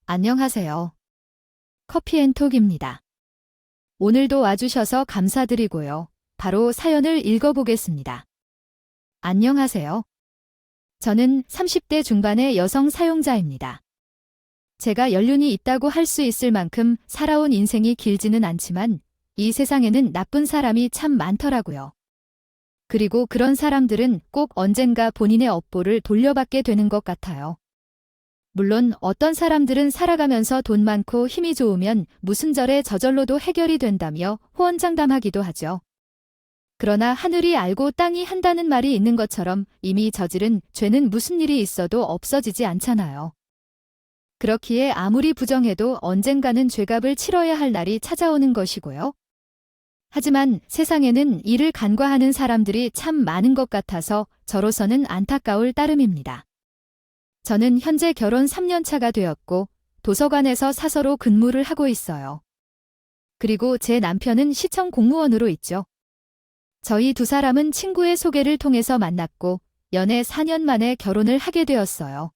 안녕하세요. 커피앤톡입니다. 오늘도 와주셔서 감사드리고요. 바로 사연을 읽어보겠습니다. 안녕하세요. 저는 30대 중반의 여성 사용자입니다. 제가 연륜이 있다고 할 수 있을 만큼 살아온 인생이 길지는 않지만 이 세상에는 나쁜 사람이 참 많더라고요. 그리고 그런 사람들은 꼭 언젠가 본인의 업보를 돌려받게 되는 것 같아요. 물론 어떤 사람들은 살아가면서 돈 많고 힘이 좋으면 무슨 절에 저절로도 해결이 된다며 호언장담하기도 하죠. 그러나 하늘이 알고 땅이 한다는 말이 있는 것처럼 이미 저지른 죄는 무슨 일이 있어도 없어지지 않잖아요. 그렇기에 아무리 부정해도 언젠가는 죄값을 치러야 할 날이 찾아오는 것이고요. 하지만 세상에는 이를 간과하는 사람들이 참 많은 것 같아서 저로서는 안타까울 따름입니다. 저는 현재 결혼 3년 차가 되었고 도서관에서 사서로 근무를 하고 있어요. 그리고 제 남편은 시청 공무원으로 있죠. 저희 두 사람은 친구의 소개를 통해서 만났고 연애 4년 만에 결혼을 하게 되었어요.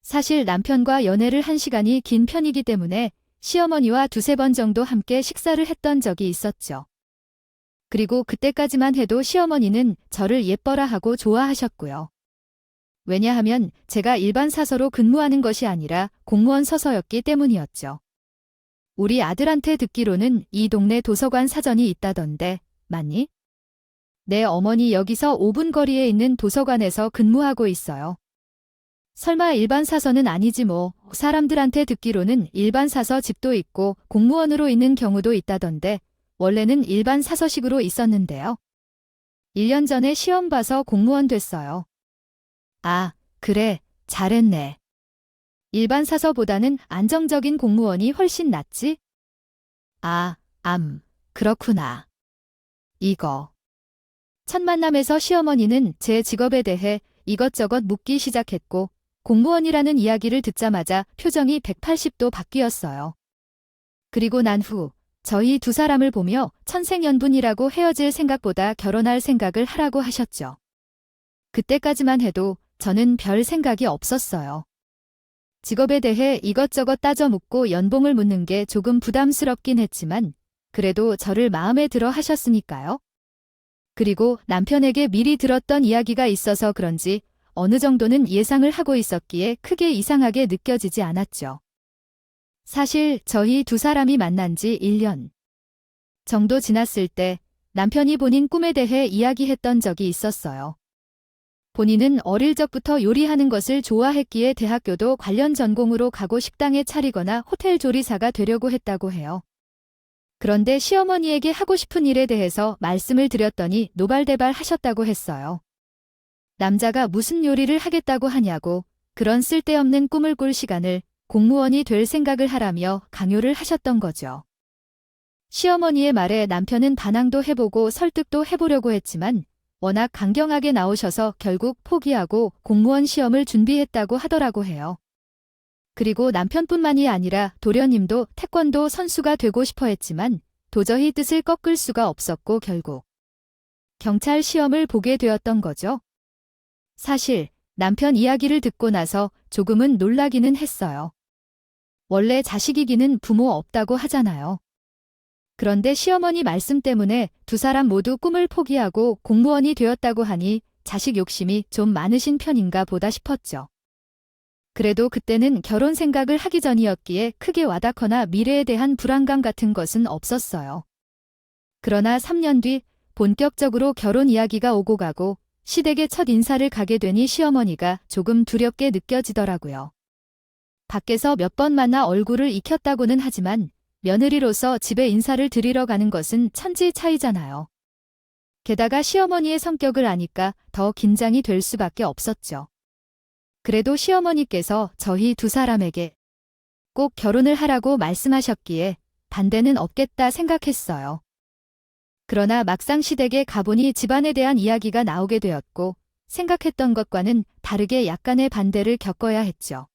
사실 남편과 연애를 한 시간이 긴 편이기 때문에 시어머니와 두세 번 정도 함께 식사를 했던 적이 있었죠. 그리고 그때까지만 해도 시어머니는 저를 예뻐라 하고 좋아하셨고요. 왜냐하면 제가 일반 사서로 근무하는 것이 아니라 공무원 서서였기 때문이었죠. 우리 아들한테 듣기로는 이 동네 도서관 사전이 있다던데, 맞니? 내 어머니 여기서 5분 거리에 있는 도서관에서 근무하고 있어요. 설마 일반 사서는 아니지 뭐. 사람들한테 듣기로는 일반 사서 집도 있고 공무원으로 있는 경우도 있다던데 원래는 일반 사서식으로 있었는데요. 1년 전에 시험 봐서 공무원 됐어요. 아, 그래, 잘했네. 일반 사서보다는 안정적인 공무원이 훨씬 낫지? 아, 그렇구나. 이거. 첫 만남에서 시어머니는 제 직업에 대해 이것저것 묻기 시작했고 공무원이라는 이야기를 듣자마자 표정이 180도 바뀌었어요. 그리고 난 후 저희 두 사람을 보며 천생연분이라고 헤어질 생각보다 결혼할 생각을 하라고 하셨죠. 그때까지만 해도 저는 별 생각이 없었어요. 직업에 대해 이것저것 따져 묻고 연봉을 묻는 게 조금 부담스럽긴 했지만 그래도 저를 마음에 들어 하셨으니까요. 그리고 남편에게 미리 들었던 이야기가 있어서 그런지 어느 정도는 예상을 하고 있었기에 크게 이상하게 느껴지지 않았죠. 사실 저희 두 사람이 만난 지 1년 정도 지났을 때 남편이 본인 꿈에 대해 이야기했던 적이 있었어요. 본인은 어릴 적부터 요리하는 것을 좋아했기에 대학교도 관련 전공으로 가고 식당에 차리거나 호텔 조리사가 되려고 했다고 해요. 그런데 시어머니에게 하고 싶은 일에 대해서 말씀을 드렸더니 노발대발 하셨다고 했어요. 남자가 무슨 요리를 하겠다고 하냐고 그런 쓸데없는 꿈을 꿀 시간을 공무원이 될 생각을 하라며 강요를 하셨던 거죠. 시어머니의 말에 남편은 반항도 해보고 설득도 해보려고 했지만 워낙 강경하게 나오셔서 결국 포기하고 공무원 시험을 준비했다고 하더라고 해요. 그리고 남편뿐만이 아니라 도련님도 태권도 선수가 되고 싶어 했지만 도저히 뜻을 꺾을 수가 없었고 결국 경찰 시험을 보게 되었던 거죠. 사실 남편 이야기를 듣고 나서 조금은 놀라기는 했어요. 원래 자식 이기는 부모 없다고 하잖아요. 그런데 시어머니 말씀 때문에 두 사람 모두 꿈을 포기하고 공무원이 되었다고 하니 자식 욕심이 좀 많으신 편인가 보다 싶었죠. 그래도 그때는 결혼 생각을 하기 전이었기에 크게 와닿거나 미래에 대한 불안감 같은 것은 없었어요. 그러나 3년 뒤 본격적으로 결혼 이야기가 오고 가고 시댁에 첫 인사를 가게 되니 시어머니가 조금 두렵게 느껴지더라고요. 밖에서 몇 번 만나 얼굴을 익혔다고는 하지만 며느리로서 집에 인사를 드리러 가는 것은 천지 차이잖아요. 게다가 시어머니의 성격을 아니까 더 긴장이 될 수밖에 없었죠. 그래도 시어머니께서 저희 두 사람에게 꼭 결혼을 하라고 말씀하셨기에 반대는 없겠다 생각했어요. 그러나 막상 시댁에 가보니 집안에 대한 이야기가 나오게 되었고 생각했던 것과는 다르게 약간의 반대를 겪어야 했죠.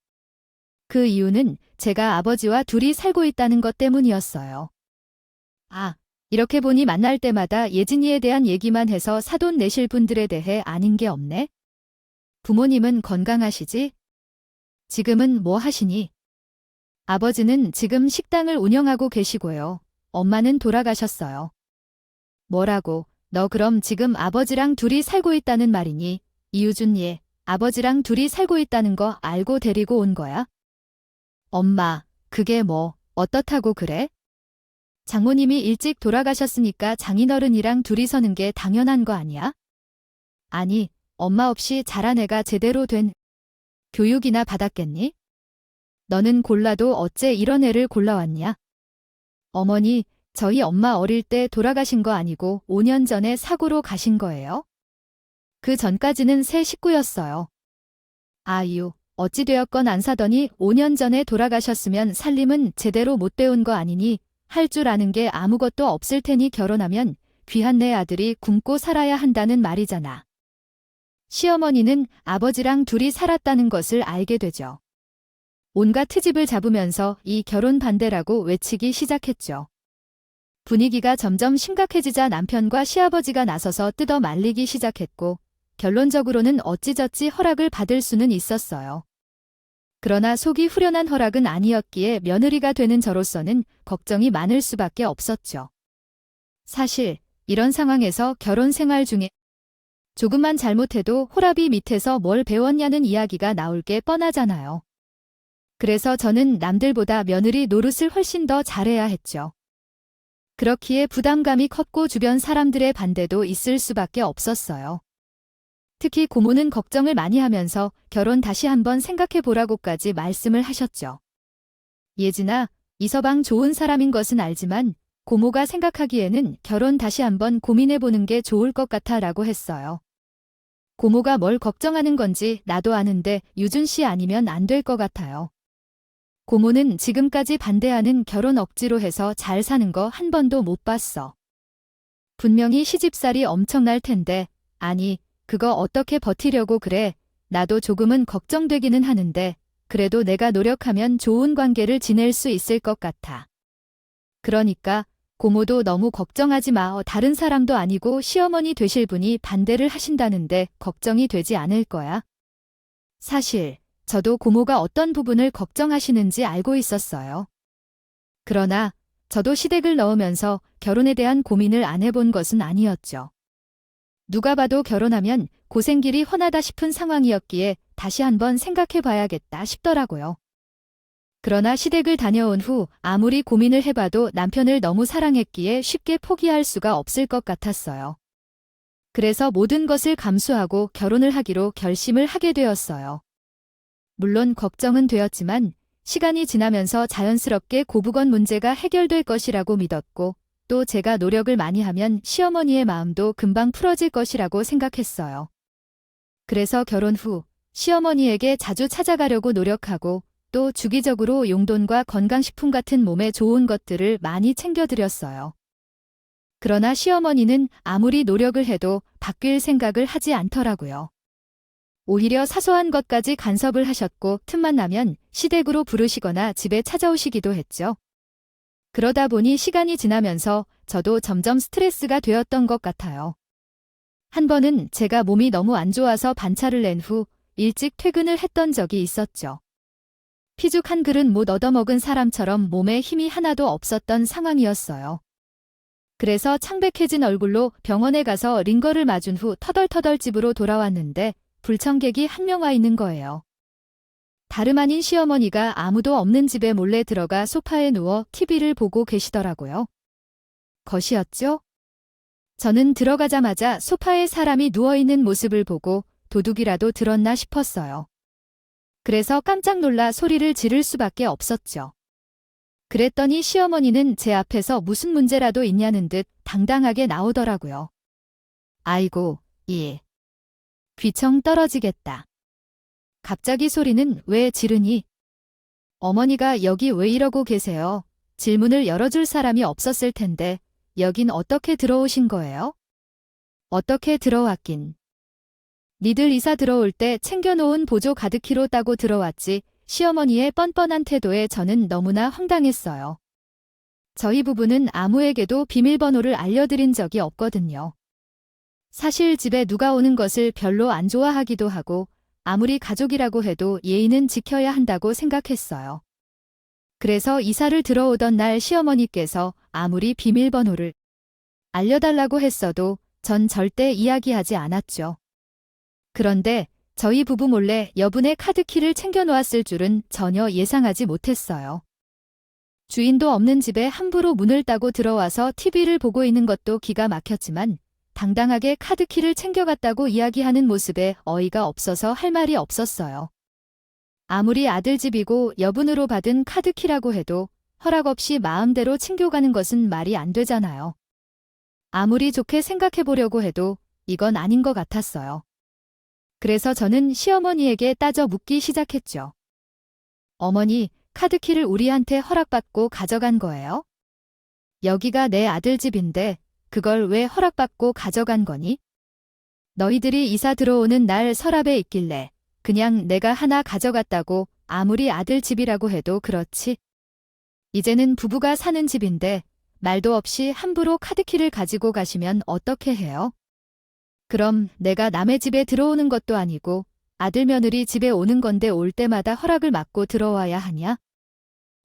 그 이유는 제가 아버지와 둘이 살고 있다는 것 때문이었어요. 이렇게 보니 만날 때마다 예진이에 대한 얘기만 해서 사돈 내실 분들에 대해 아는 게 없네? 부모님은 건강하시지? 지금은 뭐 하시니? 아버지는 지금 식당을 운영하고 계시고요. 엄마는 돌아가셨어요. 뭐라고? 너 그럼 지금 아버지랑 둘이 살고 있다는 말이니? 이유준 얘, 아버지랑 둘이 살고 있다는 거 알고 데리고 온 거야? 엄마, 그게 뭐, 어떻다고 그래? 장모님이 일찍 돌아가셨으니까 장인어른이랑 둘이 서는 게 당연한 거 아니야? 아니, 엄마 없이 자란 애가 제대로 된 교육이나 받았겠니? 너는 골라도 어째 이런 애를 골라왔냐? 어머니, 저희 엄마 어릴 때 돌아가신 거 아니고 5년 전에 사고로 가신 거예요? 그 전까지는 새 식구였어요. 아유, 어찌되었건 안 사더니 5년 전에 돌아가셨으면 살림은 제대로 못 배운 거 아니니 할 줄 아는 게 아무것도 없을 테니 결혼하면 귀한 내 아들이 굶고 살아야 한다는 말이잖아. 시어머니는 아버지랑 둘이 살았다는 것을 알게 되죠. 온갖 트집을 잡으면서 이 결혼 반대라고 외치기 시작했죠. 분위기가 점점 심각해지자 남편과 시아버지가 나서서 뜯어 말리기 시작했고 결론적으로는 어찌저찌 허락을 받을 수는 있었어요. 그러나 속이 후련한 허락은 아니었기에 며느리가 되는 저로서는 걱정이 많을 수밖에 없었죠. 사실 이런 상황에서 결혼 생활 중에 조금만 잘못해도 호라비 밑에서 뭘 배웠냐는 이야기가 나올 게 뻔하잖아요. 그래서 저는 남들보다 며느리 노릇을 훨씬 더 잘해야 했죠. 그렇기에 부담감이 컸고 주변 사람들의 반대도 있을 수밖에 없었어요. 특히 고모는 걱정을 많이 하면서 결혼 다시 한번 생각해 보라고까지 말씀을 하셨죠. 예진아, 이서방 좋은 사람인 것은 알지만 고모가 생각하기에는 결혼 다시 한번 고민해 보는 게 좋을 것 같아 라고 했어요. 고모가 뭘 걱정하는 건지 나도 아는데 유준 씨 아니면 안 될 것 같아요. 고모는 지금까지 반대하는 결혼 억지로 해서 잘 사는 거 한 번도 못 봤어. 분명히 시집살이 엄청날 텐데, 아니, 그거 어떻게 버티려고 그래? 나도 조금은 걱정되기는 하는데, 그래도 내가 노력하면 좋은 관계를 지낼 수 있을 것 같아. 그러니까 고모도 너무 걱정하지 마. 다른 사람도 아니고 시어머니 되실 분이 반대를 하신다는데 걱정이 되지 않을 거야. 사실 저도 고모가 어떤 부분을 걱정하시는지 알고 있었어요. 그러나 저도 시댁을 넣으면서 결혼에 대한 고민을 안 해본 것은 아니었죠. 누가 봐도 결혼하면 고생길이 훤하다 싶은 상황이었기에 다시 한번 생각해 봐야겠다 싶더라고요. 그러나 시댁을 다녀온 후 아무리 고민을 해봐도 남편을 너무 사랑했기에 쉽게 포기할 수가 없을 것 같았어요. 그래서 모든 것을 감수하고 결혼을 하기로 결심을 하게 되었어요. 물론 걱정은 되었지만 시간이 지나면서 자연스럽게 고부건 문제가 해결될 것이라고 믿었고 또 제가 노력을 많이 하면 시어머니의 마음도 금방 풀어질 것이라고 생각했어요. 그래서 결혼 후 시어머니에게 자주 찾아가려고 노력하고 또 주기적으로 용돈과 건강식품 같은 몸에 좋은 것들을 많이 챙겨드렸어요. 그러나 시어머니는 아무리 노력을 해도 바뀔 생각을 하지 않더라고요. 오히려 사소한 것까지 간섭을 하셨고 틈만 나면 시댁으로 부르시거나 집에 찾아오시기도 했죠. 그러다 보니 시간이 지나면서 저도 점점 스트레스가 되었던 것 같아요. 한 번은 제가 몸이 너무 안 좋아서 반차를 낸 후 일찍 퇴근을 했던 적이 있었죠. 피죽 한 그릇 못 얻어먹은 사람처럼 몸에 힘이 하나도 없었던 상황이었어요. 그래서 창백해진 얼굴로 병원에 가서 링거를 맞은 후 터덜터덜 집으로 돌아왔는데 불청객이 한 명 와 있는 거예요. 다름 아닌 시어머니가 아무도 없는 집에 몰래 들어가 소파에 누워 TV를 보고 계시더라고요. 것이었죠? 저는 들어가자마자 소파에 사람이 누워있는 모습을 보고 도둑이라도 들었나 싶었어요. 그래서 깜짝 놀라 소리를 지를 수밖에 없었죠. 그랬더니 시어머니는 제 앞에서 무슨 문제라도 있냐는 듯 당당하게 나오더라고요. 아이고, 귀청 떨어지겠다. 갑자기 소리는 왜 지르니? 어머니가 여기 왜 이러고 계세요? 질문을 열어줄 사람이 없었을 텐데 여긴 어떻게 들어오신 거예요? 어떻게 들어왔긴. 니들 이사 들어올 때 챙겨놓은 보조 가득히로 따고 들어왔지. 시어머니의 뻔뻔한 태도에 저는 너무나 황당했어요. 저희 부부는 아무에게도 비밀번호를 알려드린 적이 없거든요. 사실 집에 누가 오는 것을 별로 안 좋아하기도 하고 아무리 가족이라고 해도 예의는 지켜야 한다고 생각했어요. 그래서 이사를 들어오던 날 시어머니께서 아무리 비밀번호를 알려달라고 했어도 전 절대 이야기하지 않았죠. 그런데 저희 부부 몰래 여분의 카드키를 챙겨놓았을 줄은 전혀 예상하지 못했어요. 주인도 없는 집에 함부로 문을 따고 들어와서 TV를 보고 있는 것도 기가 막혔지만 당당하게 카드키를 챙겨갔다고 이야기하는 모습에 어이가 없어서 할 말이 없었어요. 아무리 아들 집이고 여분으로 받은 카드키라고 해도 허락 없이 마음대로 챙겨가는 것은 말이 안 되잖아요. 아무리 좋게 생각해 보려고 해도 이건 아닌 것 같았어요. 그래서 저는 시어머니에게 따져 묻기 시작했죠. 어머니, 카드키를 우리한테 허락받고 가져간 거예요? 여기가 내 아들 집인데 그걸 왜 허락받고 가져간 거니? 너희들이 이사 들어오는 날 서랍에 있길래 그냥 내가 하나 가져갔다고 아무리 아들 집이라고 해도 그렇지. 이제는 부부가 사는 집인데 말도 없이 함부로 카드키를 가지고 가시면 어떻게 해요? 그럼 내가 남의 집에 들어오는 것도 아니고 아들 며느리 집에 오는 건데 올 때마다 허락을 받고 들어와야 하냐?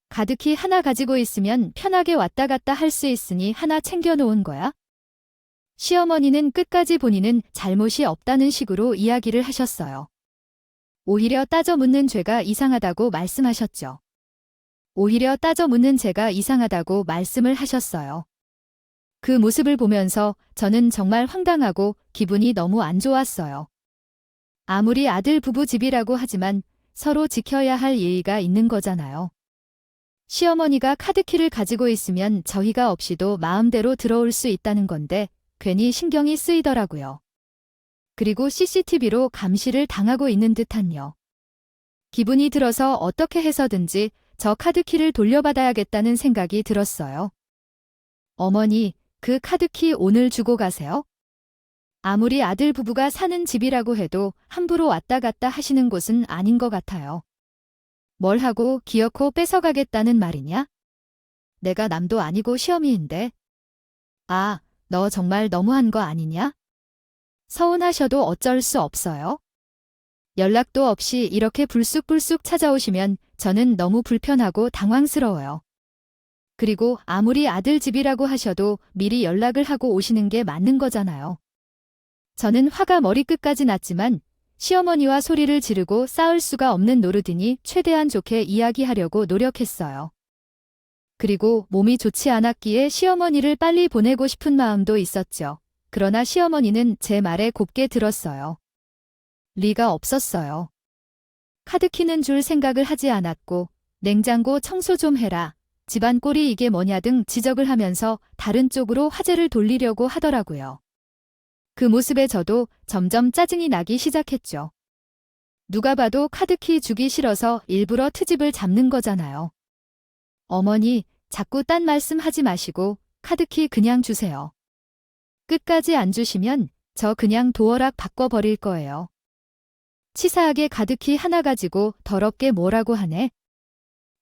카드키 하나 가지고 있으면 편하게 왔다 갔다 할 수 있으니 하나 챙겨놓은 거야? 시어머니는 끝까지 본인은 잘못이 없다는 식으로 이야기를 하셨어요. 오히려 따져 묻는 죄가 이상하다고 말씀하셨죠. 오히려 따져 묻는 제가 이상하다고 말씀을 하셨어요. 그 모습을 보면서 저는 정말 황당하고 기분이 너무 안 좋았어요. 아무리 아들 부부 집이라고 하지만 서로 지켜야 할 예의가 있는 거잖아요. 시어머니가 카드키를 가지고 있으면 저희가 없이도 마음대로 들어올 수 있다는 건데 괜히 신경이 쓰이더라고요. 그리고 CCTV로 감시를 당하고 있는 듯한요. 기분이 들어서 어떻게 해서든지 저 카드키를 돌려받아야겠다는 생각이 들었어요. 어머니, 그 카드키 오늘 주고 가세요? 아무리 아들 부부가 사는 집이라고 해도 함부로 왔다 갔다 하시는 곳은 아닌 것 같아요. 뭘 하고 기어코 뺏어가겠다는 말이냐? 내가 남도 아니고 시어미인데. 아, 너 정말 너무한 거 아니냐? 서운하셔도 어쩔 수 없어요. 연락도 없이 이렇게 불쑥불쑥 찾아오시면 저는 너무 불편하고 당황스러워요. 그리고 아무리 아들 집이라고 하셔도 미리 연락을 하고 오시는 게 맞는 거잖아요. 저는 화가 머리끝까지 났지만 시어머니와 소리를 지르고 싸울 수가 없는 노릇이니 최대한 좋게 이야기하려고 노력했어요. 그리고 몸이 좋지 않았기에 시어머니를 빨리 보내고 싶은 마음도 있었죠. 그러나 시어머니는 제 말에 곱게 들었어요. 리가 없었어요. 카드키는 줄 생각을 하지 않았고 냉장고 청소 좀 해라. 집안 꼴이 이게 뭐냐 등 지적을 하면서 다른 쪽으로 화제를 돌리려고 하더라고요. 그 모습에 저도 점점 짜증이 나기 시작했죠. 누가 봐도 카드키 주기 싫어서 일부러 트집을 잡는 거잖아요. 어머니, 자꾸 딴 말씀 하지 마시고 카드키 그냥 주세요. 끝까지 안 주시면 저 그냥 도어락 바꿔버릴 거예요. 치사하게 카드키 하나 가지고 더럽게 뭐라고 하네.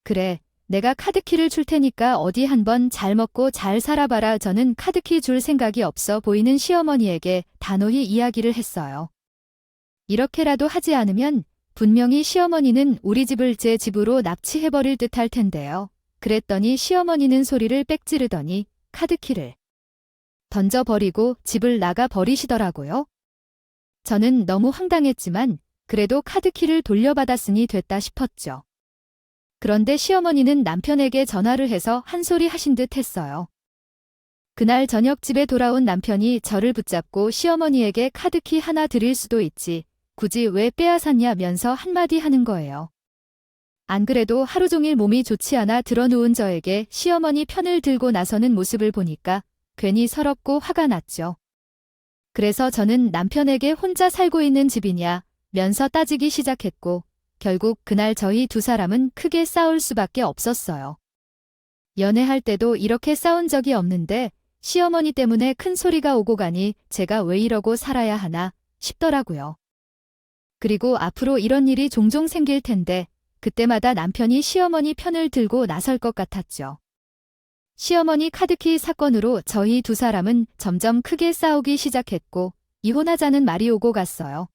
그래, 내가 카드키를 줄 테니까 어디 한번 잘 먹고 잘 살아봐라. 저는 카드키 줄 생각이 없어 보이는 시어머니에게 단호히 이야기를 했어요. 이렇게라도 하지 않으면 분명히 시어머니는 우리 집을 제 집으로 납치해버릴 듯할 텐데요. 그랬더니 시어머니는 소리를 빽 지르더니 카드키를 던져버리고 집을 나가 버리시더라고요. 저는 너무 황당했지만 그래도 카드키를 돌려받았으니 됐다 싶었죠. 그런데 시어머니는 남편에게 전화를 해서 한 소리 하신 듯 했어요. 그날 저녁 집에 돌아온 남편이 저를 붙잡고 시어머니에게 카드키 하나 드릴 수도 있지. 굳이 왜 빼앗았냐면서 한마디 하는 거예요. 안 그래도 하루 종일 몸이 좋지 않아 드러누운 저에게 시어머니 편을 들고 나서는 모습을 보니까 괜히 서럽고 화가 났죠. 그래서 저는 남편에게 혼자 살고 있는 집이냐 면서 따지기 시작했고 결국 그날 저희 두 사람은 크게 싸울 수밖에 없었어요. 연애할 때도 이렇게 싸운 적이 없는데 시어머니 때문에 큰 소리가 오고 가니 제가 왜 이러고 살아야 하나 싶더라고요. 그리고 앞으로 이런 일이 종종 생길 텐데 그때마다 남편이 시어머니 편을 들고 나설 것 같았죠. 시어머니 카드키 사건으로 저희 두 사람은 점점 크게 싸우기 시작했고 이혼하자는 말이 오고 갔어요.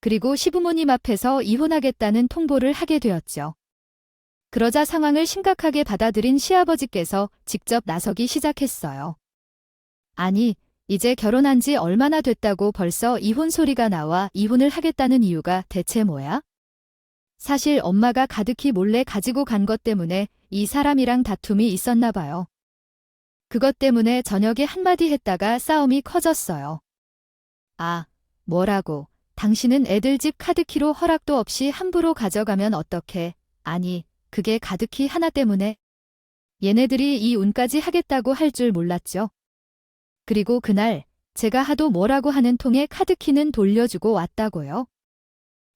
그리고 시부모님 앞에서 이혼하겠다는 통보를 하게 되었죠. 그러자 상황을 심각하게 받아들인 시아버지께서 직접 나서기 시작했어요. 아니, 이제 결혼한 지 얼마나 됐다고 벌써 이혼 소리가 나와 이혼을 하겠다는 이유가 대체 뭐야? 사실 엄마가 가득히 몰래 가지고 간 것 때문에 이 사람이랑 다툼이 있었나 봐요. 그것 때문에 저녁에 한마디 했다가 싸움이 커졌어요. 아, 뭐라고? 당신은 애들 집 카드키로 허락도 없이 함부로 가져가면 어떡해? 아니, 그게 가득히 하나 때문에 얘네들이 이 운까지 하겠다고 할 줄 몰랐죠. 그리고 그날 제가 하도 뭐라고 하는 통에 카드키는 돌려주고 왔다고요.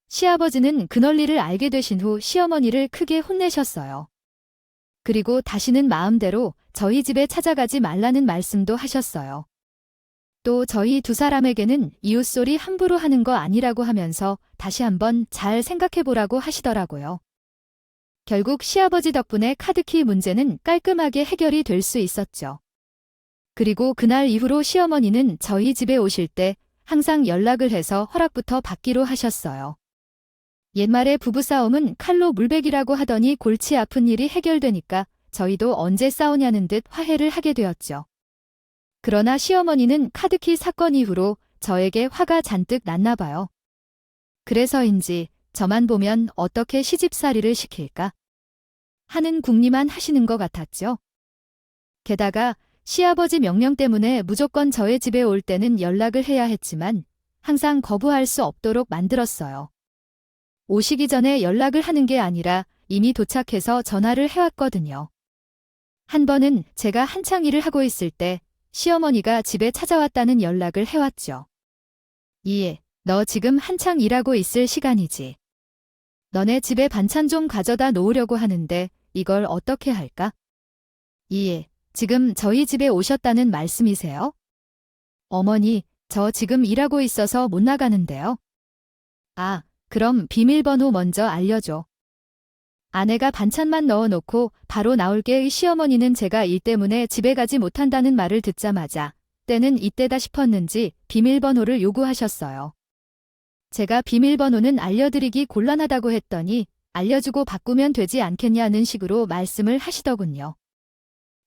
시아버지는 그 논리를 알게 되신 후 시어머니를 크게 혼내셨어요. 그리고 다시는 마음대로 저희 집에 찾아가지 말라는 말씀도 하셨어요. 또 저희 두 사람에게는 이웃소리 함부로 하는 거 아니라고 하면서 다시 한번 잘 생각해보라고 하시더라고요. 결국 시아버지 덕분에 카드키 문제는 깔끔하게 해결이 될 수 있었죠. 그리고 그날 이후로 시어머니는 저희 집에 오실 때 항상 연락을 해서 허락부터 받기로 하셨어요. 옛말에 부부싸움은 칼로 물베기라고 하더니 골치 아픈 일이 해결되니까 저희도 언제 싸우냐는 듯 화해를 하게 되었죠. 그러나 시어머니는 카드키 사건 이후로 저에게 화가 잔뜩 났나 봐요. 그래서인지 저만 보면 어떻게 시집살이를 시킬까 하는 궁리만 하시는 것 같았죠. 게다가 시아버지 명령 때문에 무조건 저의 집에 올 때는 연락을 해야 했지만 항상 거부할 수 없도록 만들었어요. 오시기 전에 연락을 하는 게 아니라 이미 도착해서 전화를 해왔거든요. 한 번은 제가 한창 일을 하고 있을 때 시어머니가 집에 찾아왔다는 연락을 해왔죠. 이해, 너 지금 한창 일하고 있을 시간이지. 너네 집에 반찬 좀 가져다 놓으려고 하는데 이걸 어떻게 할까? 이해, 지금 저희 집에 오셨다는 말씀이세요? 어머니, 저 지금 일하고 있어서 못 나가는데요. 아, 그럼 비밀번호 먼저 알려줘. 아내가 반찬만 넣어놓고 바로 나올게의 시어머니는 제가 일 때문에 집에 가지 못한다는 말을 듣자마자 때는 이때다 싶었는지 비밀번호를 요구하셨어요. 제가 비밀번호는 알려드리기 곤란하다고 했더니 알려주고 바꾸면 되지 않겠냐는 식으로 말씀을 하시더군요.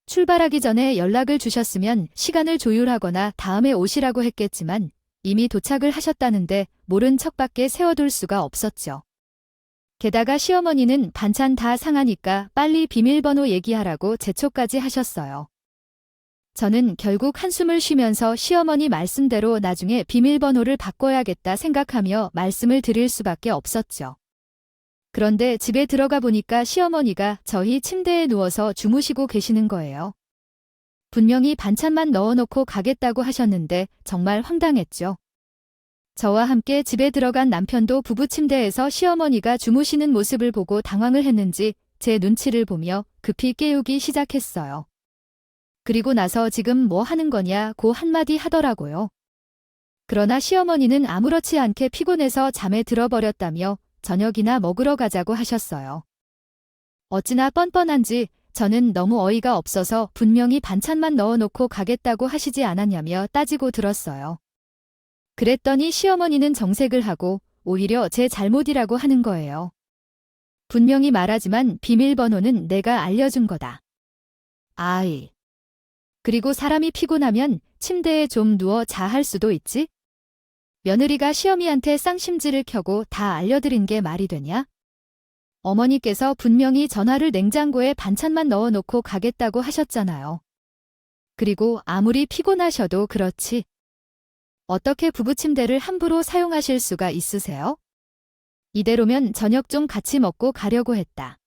출발하기 전에 연락을 주셨으면 시간을 조율하거나 다음에 오시라고 했겠지만 이미 도착을 하셨다는데 모른 척밖에 세워둘 수가 없었죠. 게다가 시어머니는 반찬 다 상하니까 빨리 비밀번호 얘기하라고 재촉까지 하셨어요. 저는 결국 한숨을 쉬면서 시어머니 말씀대로 나중에 비밀번호를 바꿔야겠다 생각하며 말씀을 드릴 수밖에 없었죠. 그런데 집에 들어가 보니까 시어머니가 저희 침대에 누워서 주무시고 계시는 거예요. 분명히 반찬만 넣어놓고 가겠다고 하셨는데 정말 황당했죠. 저와 함께 집에 들어간 남편도 부부 침대에서 시어머니가 주무시는 모습을 보고 당황을 했는지 제 눈치를 보며 급히 깨우기 시작했어요. 그리고 나서 지금 뭐 하는 거냐고 한마디 하더라고요. 그러나 시어머니는 아무렇지 않게 피곤해서 잠에 들어버렸다며 저녁이나 먹으러 가자고 하셨어요. 어찌나 뻔뻔한지 저는 너무 어이가 없어서 분명히 반찬만 넣어놓고 가겠다고 하시지 않았냐며 따지고 들었어요. 그랬더니 시어머니는 정색을 하고 오히려 제 잘못이라고 하는 거예요. 분명히 말하지만 비밀번호는 내가 알려준 거다. 아이. 그리고 사람이 피곤하면 침대에 좀 누워 자 할 수도 있지? 며느리가 시어미한테 쌍심지를 켜고 다 알려드린 게 말이 되냐? 어머니께서 분명히 전화를 냉장고에 반찬만 넣어놓고 가겠다고 하셨잖아요. 그리고 아무리 피곤하셔도 그렇지. 어떻게 부부 침대를 함부로 사용하실 수가 있으세요? 이대로면 저녁 좀 같이 먹고 가려고 했다.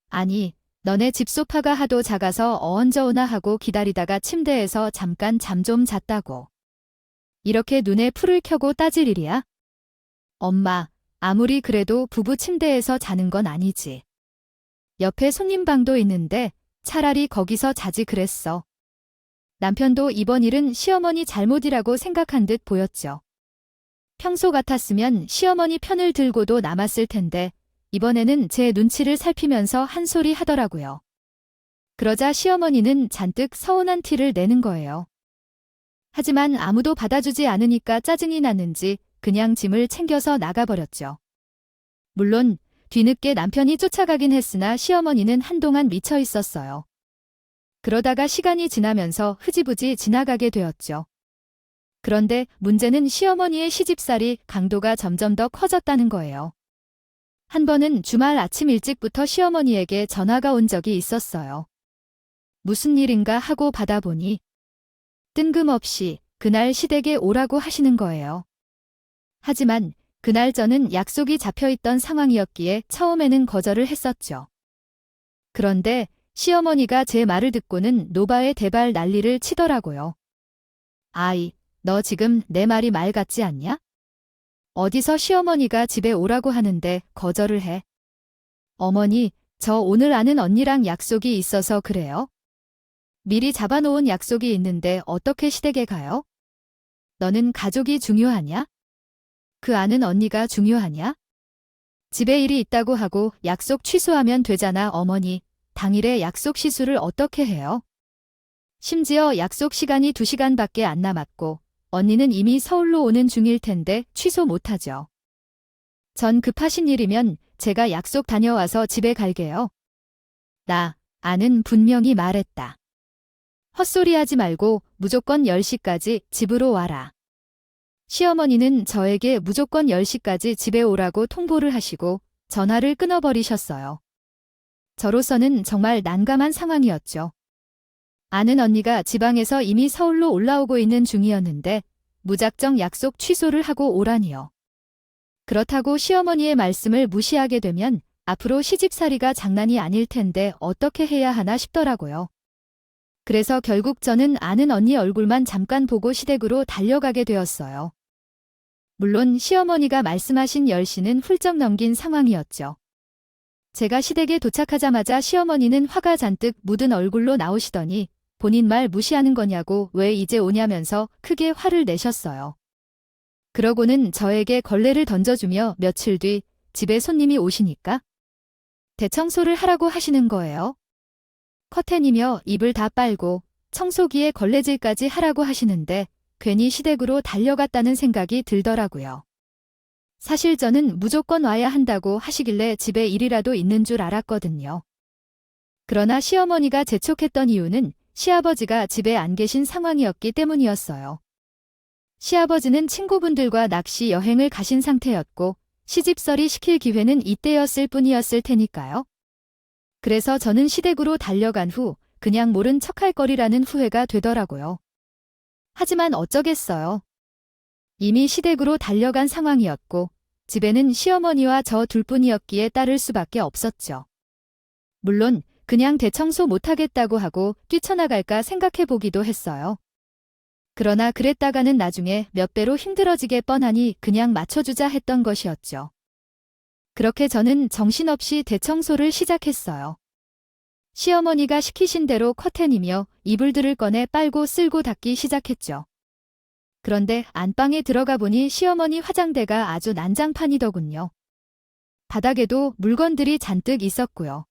아니, 너네 집 소파가 하도 작아서 언제 오나 하고 기다리다가 침대에서 잠깐 잠 좀 잤다고. 이렇게 눈에 풀을 켜고 따질 일이야? 엄마, 아무리 그래도 부부 침대에서 자는 건 아니지. 옆에 손님방도 있는데 차라리 거기서 자지 그랬어. 남편도 이번 일은 시어머니 잘못이라고 생각한 듯 보였죠. 평소 같았으면 시어머니 편을 들고도 남았을 텐데 이번에는 제 눈치를 살피면서 한 소리 하더라고요. 그러자 시어머니는 잔뜩 서운한 티를 내는 거예요. 하지만 아무도 받아주지 않으니까 짜증이 났는지 그냥 짐을 챙겨서 나가버렸죠. 물론 뒤늦게 남편이 쫓아가긴 했으나 시어머니는 한동안 미쳐 있었어요. 그러다가 시간이 지나면서 흐지부지 지나가게 되었죠. 그런데 문제는 시어머니의 시집살이 강도가 점점 더 커졌다는 거예요. 한 번은 주말 아침 일찍부터 시어머니에게 전화가 온 적이 있었어요. 무슨 일인가 하고 받아보니 뜬금없이 그날 시댁에 오라고 하시는 거예요. 하지만 그날 저는 약속이 잡혀있던 상황이었기에 처음에는 거절을 했었죠. 그런데 시어머니가 제 말을 듣고는 노바에 대발 난리를 치더라고요. 아이, 너 지금 내 말이 말 같지 않냐? 어디서 시어머니가 집에 오라고 하는데 거절을 해? 어머니, 저 오늘 아는 언니랑 약속이 있어서 그래요. 미리 잡아놓은 약속이 있는데 어떻게 시댁에 가요? 너는 가족이 중요하냐? 그 아는 언니가 중요하냐? 집에 일이 있다고 하고 약속 취소하면 되잖아, 어머니. 당일에 약속 시수를 어떻게 해요? 심지어 약속 시간이 2시간밖에 안 남았고 언니는 이미 서울로 오는 중일 텐데 취소 못하죠. 전 급하신 일이면 제가 약속 다녀와서 집에 갈게요. 아는 분명히 말했다. 헛소리하지 말고 무조건 10시까지 집으로 와라. 시어머니는 저에게 무조건 10시까지 집에 오라고 통보를 하시고 전화를 끊어버리셨어요. 저로서는 정말 난감한 상황이었죠. 아는 언니가 지방에서 이미 서울로 올라오고 있는 중이었는데 무작정 약속 취소를 하고 오라니요. 그렇다고 시어머니의 말씀을 무시하게 되면 앞으로 시집살이가 장난이 아닐 텐데 어떻게 해야 하나 싶더라고요. 그래서 결국 저는 아는 언니 얼굴만 잠깐 보고 시댁으로 달려가게 되었어요. 물론 시어머니가 말씀하신 10시는 훌쩍 넘긴 상황이었죠. 제가 시댁에 도착하자마자 시어머니는 화가 잔뜩 묻은 얼굴로 나오시더니 본인 말 무시하는 거냐고 왜 이제 오냐면서 크게 화를 내셨어요. 그러고는 저에게 걸레를 던져주며 며칠 뒤 집에 손님이 오시니까 대청소를 하라고 하시는 거예요. 커튼이며 이불 다 빨고 청소기에 걸레질까지 하라고 하시는데 괜히 시댁으로 달려갔다는 생각이 들더라고요. 사실 저는 무조건 와야 한다고 하시길래 집에 일이라도 있는 줄 알았거든요. 그러나 시어머니가 재촉했던 이유는 시아버지가 집에 안 계신 상황이었기 때문이었어요. 시아버지는 친구분들과 낚시 여행을 가신 상태였고 시집살이 시킬 기회는 이때였을 뿐이었을 테니까요. 그래서 저는 시댁으로 달려간 후 그냥 모른 척할 거리라는 후회가 되더라고요. 하지만 어쩌겠어요. 이미 시댁으로 달려간 상황이었고 집에는 시어머니와 저 둘뿐이었기에 따를 수밖에 없었죠. 물론 그냥 대청소 못하겠다고 하고 뛰쳐나갈까 생각해보기도 했어요. 그러나 그랬다가는 나중에 몇 배로 힘들어지게 뻔하니 그냥 맞춰주자 했던 것이었죠. 그렇게 저는 정신없이 대청소를 시작했어요. 시어머니가 시키신 대로 커튼이며 이불들을 꺼내 빨고 쓸고 닦기 시작했죠. 그런데 안방에 들어가 보니 시어머니 화장대가 아주 난장판이더군요. 바닥에도 물건들이 잔뜩 있었고요.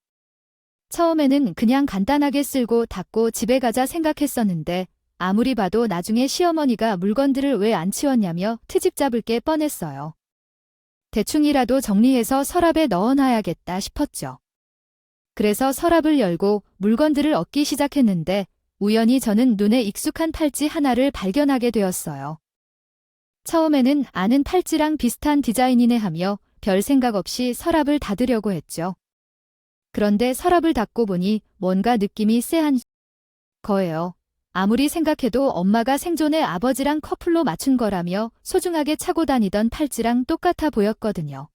처음에는 그냥 간단하게 쓸고 닦고 집에 가자 생각했었는데 아무리 봐도 나중에 시어머니가 물건들을 왜 안 치웠냐며 트집 잡을 게 뻔했어요. 대충이라도 정리해서 서랍에 넣어놔야겠다 싶었죠. 그래서 서랍을 열고 물건들을 얻기 시작했는데 우연히 저는 눈에 익숙한 팔찌 하나를 발견하게 되었어요. 처음에는 아는 팔찌랑 비슷한 디자인이네 하며 별 생각 없이 서랍을 닫으려고 했죠. 그런데 서랍을 닫고 보니 뭔가 느낌이 쎄한 거예요. 아무리 생각해도 엄마가 생존에 아버지랑 커플로 맞춘 거라며 소중하게 차고 다니던 팔찌랑 똑같아 보였거든요.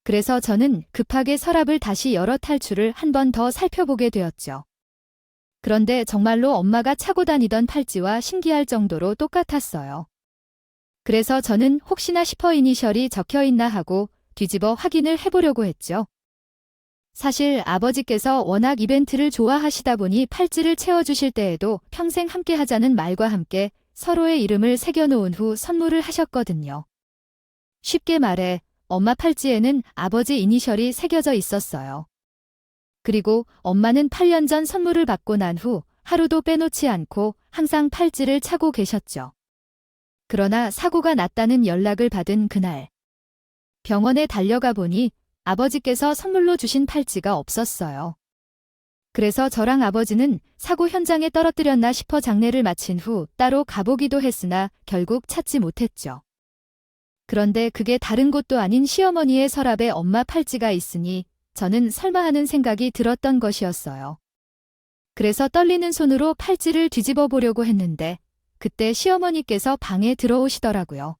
그래서 저는 급하게 서랍을 다시 열어 탈출을 한 번 더 살펴보게 되었죠. 그런데 정말로 엄마가 차고 다니던 팔찌와 신기할 정도로 똑같았어요. 그래서 저는 혹시나 싶어 이니셜이 적혀 있나 하고 뒤집어 확인을 해보려고 했죠. 사실 아버지께서 워낙 이벤트를 좋아하시다 보니 팔찌를 채워주실 때에도 평생 함께 하자는 말과 함께 서로의 이름을 새겨놓은 후 선물을 하셨거든요. 쉽게 말해 엄마 팔찌에는 아버지 이니셜이 새겨져 있었어요. 그리고 엄마는 8년 전 선물을 받고 난 후 하루도 빼놓지 않고 항상 팔찌를 차고 계셨죠. 그러나 사고가 났다는 연락을 받은 그날 병원에 달려가 보니 아버지께서 선물로 주신 팔찌가 없었어요. 그래서 저랑 아버지는 사고 현장에 떨어뜨렸나 싶어 장례를 마친 후 따로 가보기도 했으나 결국 찾지 못했죠. 그런데 그게 다른 곳도 아닌 시어머니의 서랍에 엄마 팔찌가 있으니 저는 설마 하는 생각이 들었던 것이었어요. 그래서 떨리는 손으로 팔찌를 뒤집어 보려고 했는데 그때 시어머니께서 방에 들어오시더라고요.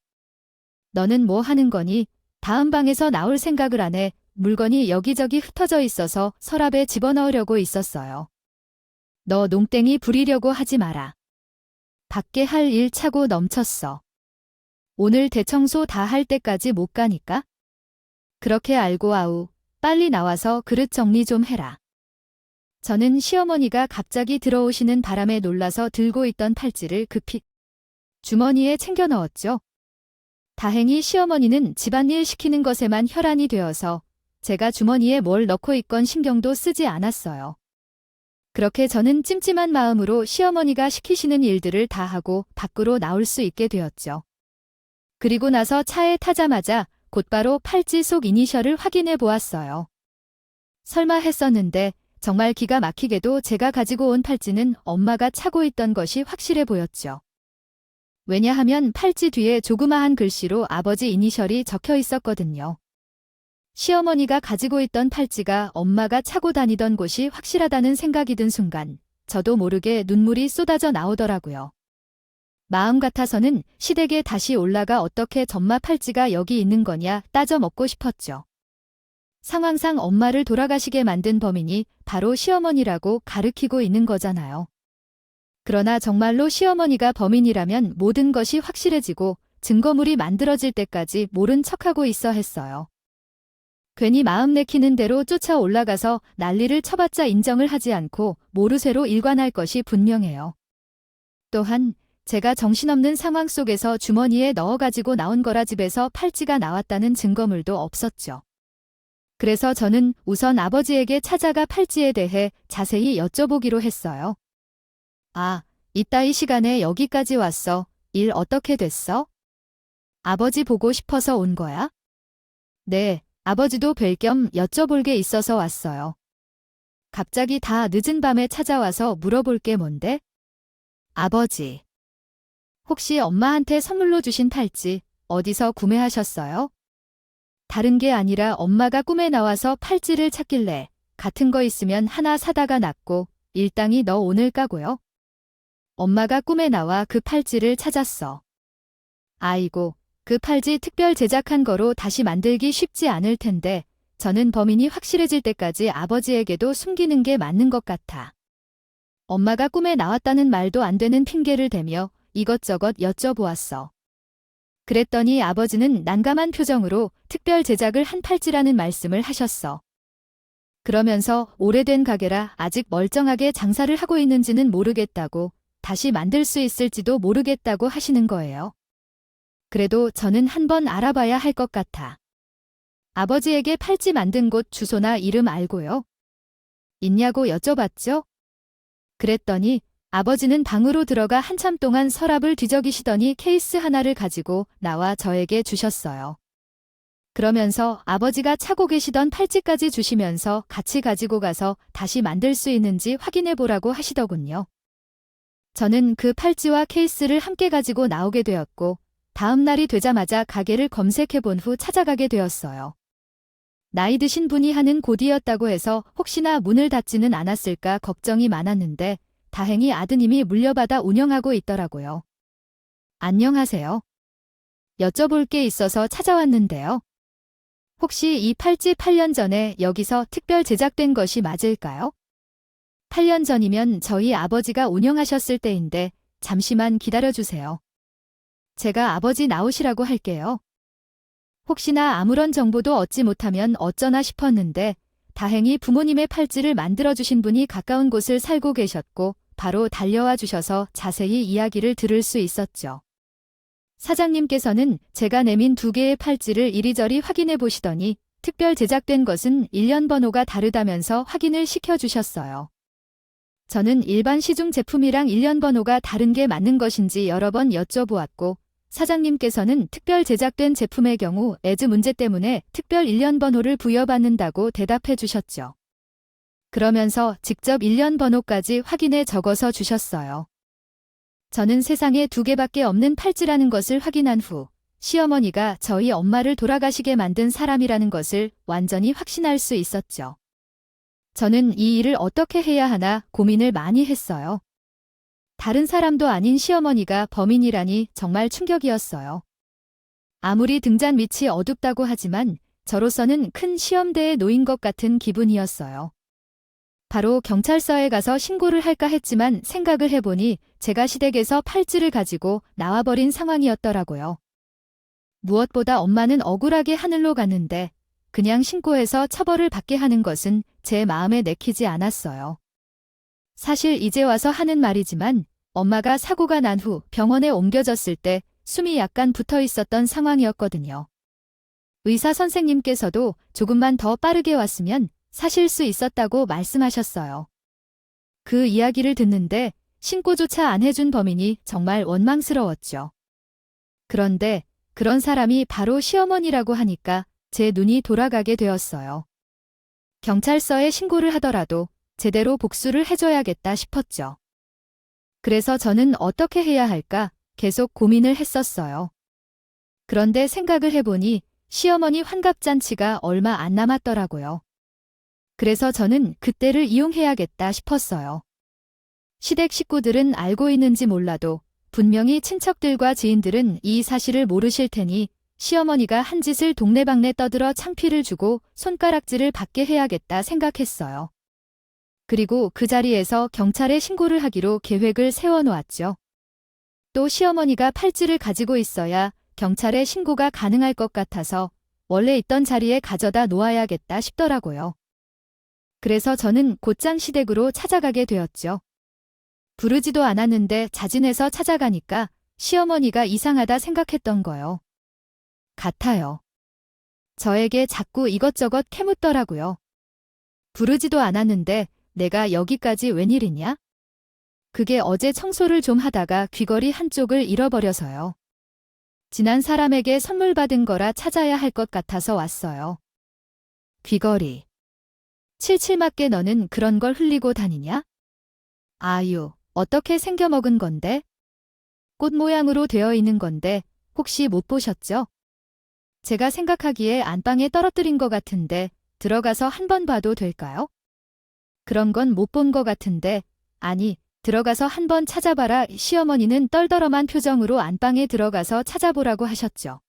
너는 뭐 하는 거니? 다음 방에서 나올 생각을 안 해. 물건이 여기저기 흩어져 있어서 서랍에 집어넣으려고 있었어요. 너 농땡이 부리려고 하지 마라. 밖에 할 일 차고 넘쳤어. 오늘 대청소 다 할 때까지 못 가니까? 그렇게 알고 아우, 빨리 나와서 그릇 정리 좀 해라. 저는 시어머니가 갑자기 들어오시는 바람에 놀라서 들고 있던 팔찌를 급히 주머니에 챙겨 넣었죠. 다행히 시어머니는 집안일 시키는 것에만 혈안이 되어서 제가 주머니에 뭘 넣고 있건 신경도 쓰지 않았어요. 그렇게 저는 찜찜한 마음으로 시어머니가 시키시는 일들을 다 하고 밖으로 나올 수 있게 되었죠. 그리고 나서 차에 타자마자 곧바로 팔찌 속 이니셜을 확인해 보았어요. 설마 했었는데 정말 기가 막히게도 제가 가지고 온 팔찌는 엄마가 차고 있던 것이 확실해 보였죠. 왜냐하면 팔찌 뒤에 조그마한 글씨로 아버지 이니셜이 적혀 있었거든요. 시어머니가 가지고 있던 팔찌가 엄마가 차고 다니던 곳이 확실하다는 생각이 든 순간 저도 모르게 눈물이 쏟아져 나오더라고요. 마음 같아서는 시댁에 다시 올라가 어떻게 전마 팔찌가 여기 있는 거냐 따져 먹고 싶었죠. 상황상 엄마를 돌아가시게 만든 범인이 바로 시어머니라고 가르치고 있는 거잖아요. 그러나 정말로 시어머니가 범인이라면 모든 것이 확실해지고 증거물이 만들어질 때까지 모른 척하고 있어 했어요. 괜히 마음 내키는 대로 쫓아 올라가서 난리를 쳐봤자 인정을 하지 않고 모르쇠로 일관할 것이 분명해요. 또한 제가 정신없는 상황 속에서 주머니에 넣어가지고 나온 거라 집에서 팔찌가 나왔다는 증거물도 없었죠. 그래서 저는 우선 아버지에게 찾아가 팔찌에 대해 자세히 여쭤보기로 했어요. 아, 이따 이 시간에 여기까지 왔어. 일 어떻게 됐어? 아버지 보고 싶어서 온 거야? 네, 아버지도 뵐 겸 여쭤볼 게 있어서 왔어요. 갑자기 다 늦은 밤에 찾아와서 물어볼 게 뭔데? 아버지. 혹시 엄마한테 선물로 주신 팔찌 어디서 구매하셨어요? 다른 게 아니라 엄마가 꿈에 나와서 팔찌를 찾길래 같은 거 있으면 하나 사다가 놨고 일당이 너 오늘 까고요. 엄마가 꿈에 나와 그 팔찌를 찾았어. 아이고, 그 팔찌 특별 제작한 거로 다시 만들기 쉽지 않을 텐데 저는 범인이 확실해질 때까지 아버지에게도 숨기는 게 맞는 것 같아. 엄마가 꿈에 나왔다는 말도 안 되는 핑계를 대며 이것저것 여쭤보았어. 그랬더니 아버지는 난감한 표정으로 특별 제작을 한 팔찌라는 말씀을 하셨어. 그러면서 오래된 가게라 아직 멀쩡하게 장사를 하고 있는지는 모르겠다고 다시 만들 수 있을지도 모르겠다고 하시는 거예요. 그래도 저는 한번 알아봐야 할 것 같아. 아버지에게 팔찌 만든 곳 주소나 이름 알고요. 있냐고 여쭤봤죠? 그랬더니 아버지는 방으로 들어가 한참 동안 서랍을 뒤적이시더니 케이스 하나를 가지고 나와 저에게 주셨어요. 그러면서 아버지가 차고 계시던 팔찌까지 주시면서 같이 가지고 가서 다시 만들 수 있는지 확인해 보라고 하시더군요. 저는 그 팔찌와 케이스를 함께 가지고 나오게 되었고 다음 날이 되자마자 가게를 검색해 본 후 찾아가게 되었어요. 나이 드신 분이 하는 곳이었다고 해서 혹시나 문을 닫지는 않았을까 걱정이 많았는데 다행히 아드님이 물려받아 운영하고 있더라고요. 안녕하세요. 여쭤볼 게 있어서 찾아왔는데요. 혹시 이 팔찌 8년 전에 여기서 특별 제작된 것이 맞을까요? 8년 전이면 저희 아버지가 운영하셨을 때인데 잠시만 기다려주세요. 제가 아버지 나오시라고 할게요. 혹시나 아무런 정보도 얻지 못하면 어쩌나 싶었는데 다행히 부모님의 팔찌를 만들어주신 분이 가까운 곳을 살고 계셨고 바로 달려와 주셔서 자세히 이야기를 들을 수 있었죠. 사장님께서는 제가 내민 2개의 팔찌를 이리저리 확인해 보시더니 특별 제작된 것은 일련 번호가 다르다면서 확인을 시켜주셨어요. 저는 일반 시중 제품이랑 일련 번호가 다른 게 맞는 것인지 여러 번 여쭤보았고 사장님께서는 특별 제작된 제품의 경우 에즈 문제 때문에 특별 1년 번호를 부여받는다고 대답해 주셨죠. 그러면서 직접 1년 번호까지 확인해 적어서 주셨어요. 저는 세상에 2개밖에 없는 팔찌라는 것을 확인한 후 시어머니가 저희 엄마를 돌아가시게 만든 사람이라는 것을 완전히 확신할 수 있었죠. 저는 이 일을 어떻게 해야 하나 고민을 많이 했어요. 다른 사람도 아닌 시어머니가 범인이라니 정말 충격이었어요. 아무리 등잔 밑이 어둡다고 하지만 저로서는 큰 시험대에 놓인 것 같은 기분이었어요. 바로 경찰서에 가서 신고를 할까 했지만 생각을 해보니 제가 시댁에서 팔찌를 가지고 나와버린 상황이었더라고요. 무엇보다 엄마는 억울하게 하늘로 갔는데 그냥 신고해서 처벌을 받게 하는 것은 제 마음에 내키지 않았어요. 사실 이제 와서 하는 말이지만 엄마가 사고가 난 후 병원에 옮겨졌을 때 숨이 약간 붙어 있었던 상황이었거든요. 의사 선생님께서도 조금만 더 빠르게 왔으면 사실 수 있었다고 말씀하셨어요. 그 이야기를 듣는데 신고조차 안 해준 범인이 정말 원망스러웠죠. 그런데 그런 사람이 바로 시어머니라고 하니까 제 눈이 돌아가게 되었어요. 경찰서에 신고를 하더라도 제대로 복수를 해줘야겠다 싶었죠. 그래서 저는 어떻게 해야 할까 계속 고민을 했었어요. 그런데 생각을 해보니 시어머니 환갑잔치가 얼마 안 남았더라고요. 그래서 저는 그때를 이용해야겠다 싶었어요. 시댁 식구들은 알고 있는지 몰라도 분명히 친척들과 지인들은 이 사실을 모르실 테니 시어머니가 한 짓을 동네방네 떠들어 창피를 주고 손가락질을 받게 해야겠다 생각했어요. 그리고 그 자리에서 경찰에 신고를 하기로 계획을 세워놓았죠. 또 시어머니가 팔찌를 가지고 있어야 경찰에 신고가 가능할 것 같아서 원래 있던 자리에 가져다 놓아야겠다 싶더라고요. 그래서 저는 곧장 시댁으로 찾아가게 되었죠. 부르지도 않았는데 자진해서 찾아가니까 시어머니가 이상하다 생각했던 거요. 같아요. 저에게 자꾸 이것저것 캐묻더라고요. 부르지도 않았는데 내가 여기까지 웬일이냐? 그게 어제 청소를 좀 하다가 귀걸이 한쪽을 잃어버려서요. 지난 사람에게 선물 받은 거라 찾아야 할 것 같아서 왔어요. 귀걸이. 칠칠맞게 너는 그런 걸 흘리고 다니냐? 아유, 어떻게 생겨먹은 건데? 꽃 모양으로 되어 있는 건데 혹시 못 보셨죠? 제가 생각하기에 안방에 떨어뜨린 것 같은데 들어가서 한번 봐도 될까요? 그런 건 못 본 것 같은데 아니 들어가서 한번 찾아봐라. 시어머니는 떨더러만 표정으로 안방에 들어가서 찾아보라고 하셨죠.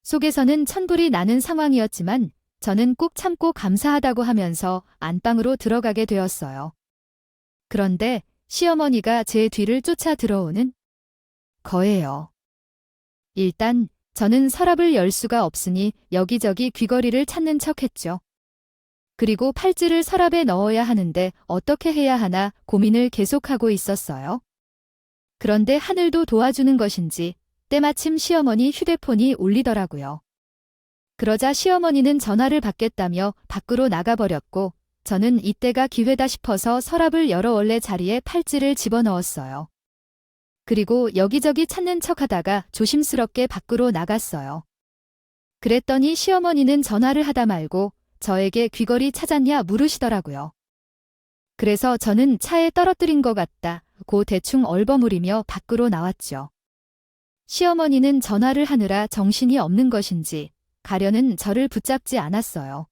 속에서는 천불이 나는 상황이었지만 저는 꾹 참고 감사하다고 하면서 안방으로 들어가게 되었어요. 그런데 시어머니가 제 뒤를 쫓아 들어오는 거예요. 일단 저는 서랍을 열 수가 없으니 여기저기 귀걸이를 찾는 척했죠. 그리고 팔찌를 서랍에 넣어야 하는데 어떻게 해야 하나 고민을 계속하고 있었어요. 그런데 하늘도 도와주는 것인지 때마침 시어머니 휴대폰이 울리더라고요. 그러자 시어머니는 전화를 받겠다며 밖으로 나가버렸고 저는 이때가 기회다 싶어서 서랍을 열어 원래 자리에 팔찌를 집어넣었어요. 그리고 여기저기 찾는 척하다가 조심스럽게 밖으로 나갔어요. 그랬더니 시어머니는 전화를 하다 말고 저에게 귀걸이 찾았냐 물으시더라고요. 그래서 저는 차에 떨어뜨린 것 같다고 대충 얼버무리며 밖으로 나왔죠. 시어머니는 전화를 하느라 정신이 없는 것인지 가려는 저를 붙잡지 않았어요.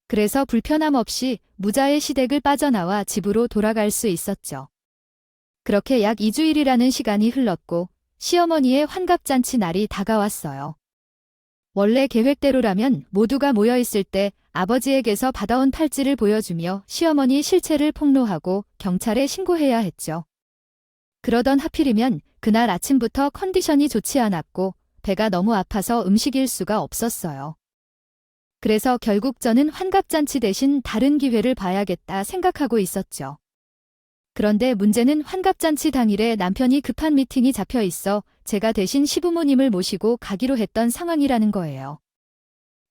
그래서 불편함 없이 무자의 시댁을 빠져나와 집으로 돌아갈 수 있었죠. 그렇게 약 2주일이라는 시간이 흘렀고 시어머니의 환갑잔치 날이 다가왔어요. 원래 계획대로라면 모두가 모여있을 때 아버지에게서 받아온 팔찌를 보여주며 시어머니 실체를 폭로하고 경찰에 신고해야 했죠. 그러던 하필이면 그날 아침부터 컨디션이 좋지 않았고 배가 너무 아파서 음식일 수가 없었어요. 그래서 결국 저는 환갑잔치 대신 다른 기회를 봐야겠다 생각하고 있었죠. 그런데 문제는 환갑잔치 당일에 남편이 급한 미팅이 잡혀 있어 제가 대신 시부모님을 모시고 가기로 했던 상황이라는 거예요.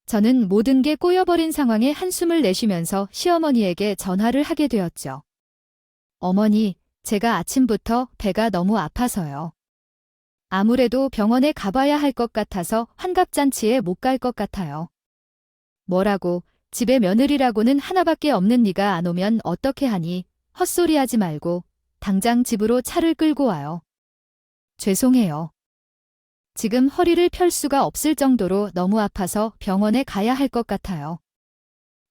저는 모든 게 꼬여버린 상황에 한숨을 내쉬면서 시어머니에게 전화를 하게 되었죠. 어머니, 제가 아침부터 배가 너무 아파서요. 아무래도 병원에 가봐야 할 것 같아서 환갑잔치에 못 갈 것 같아요. 뭐라고, 집에 며느리라고는 하나밖에 없는 네가 안 오면 어떻게 하니? 헛소리하지 말고 당장 집으로 차를 끌고 와요. 죄송해요. 지금 허리를 펼 수가 없을 정도로 너무 아파서 병원에 가야 할 것 같아요.